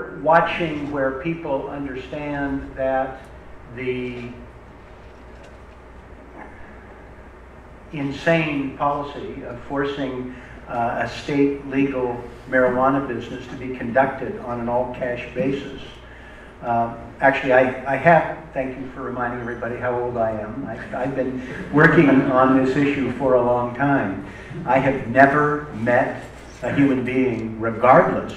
we're watching where people understand that the insane policy of forcing a state legal marijuana business to be conducted on an all-cash basis. Actually, I have, thank you for reminding everybody how old I am. I've been working on this issue for a long time. I have never met a human being, regardless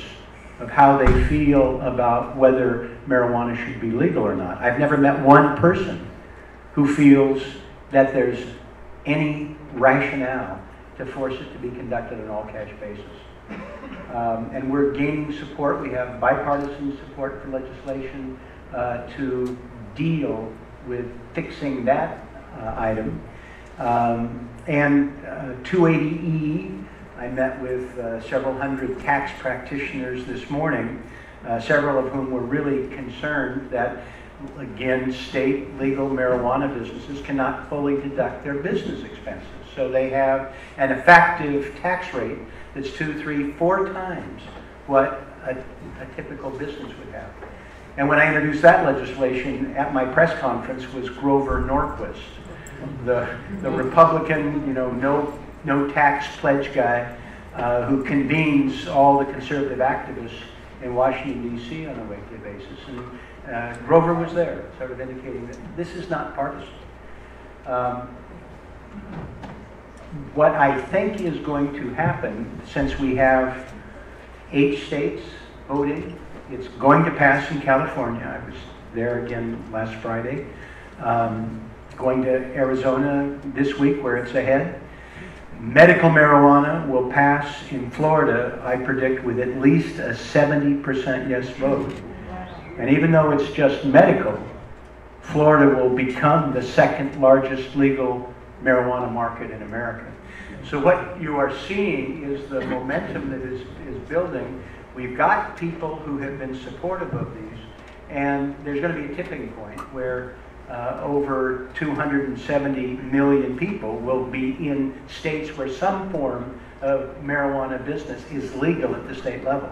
of how they feel about whether marijuana should be legal or not. I've never met one person who feels that there's any rationale to force it to be conducted on an all-cash basis. And we're gaining support. We have bipartisan support for legislation to deal with fixing that item. And 280E, I met with several hundred tax practitioners this morning, several of whom were really concerned that, again, state legal marijuana businesses cannot fully deduct their business expenses. So they have an effective tax rate that's 2, 3, 4 times what a typical business would have. And when I introduced that legislation at my press conference was Grover Norquist, the Republican, you know, no tax pledge guy who convenes all the conservative activists in Washington, D.C. on a weekly basis. And Grover was there, sort of indicating that this is not partisan. What I think is going to happen, since we have 8 states voting, it's going to pass in California. I was there again last Friday. Going to Arizona this week where it's ahead. Medical marijuana will pass in Florida, I predict, with at least a 70% yes vote. And even though it's just medical, Florida will become the second largest legal marijuana market in America. So what you are seeing is the momentum that is building. We've got people who have been supportive of these, and there's going to be a tipping point where over 270 million people will be in states where some form of marijuana business is legal at the state level.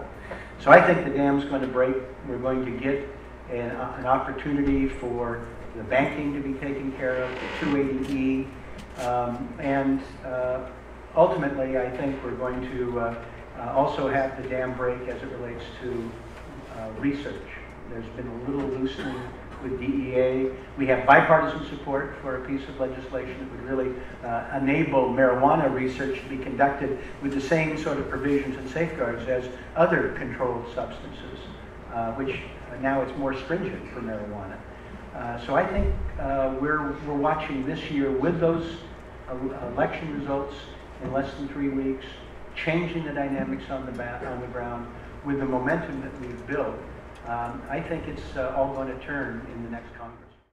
So I think the dam's going to break. We're going to get an opportunity for the banking to be taken care of, the 280E, and ultimately I think we're going to also have the dam break as it relates to research. There's been a little loosening with DEA. We have bipartisan support for a piece of legislation that would really enable marijuana research to be conducted with the same sort of provisions and safeguards as other controlled substances, which now it's more stringent for marijuana. So I think we're watching this year with those election results in less than 3 weeks, changing the dynamics on the ground with the momentum that we've built. I think it's all going to turn in the next Congress.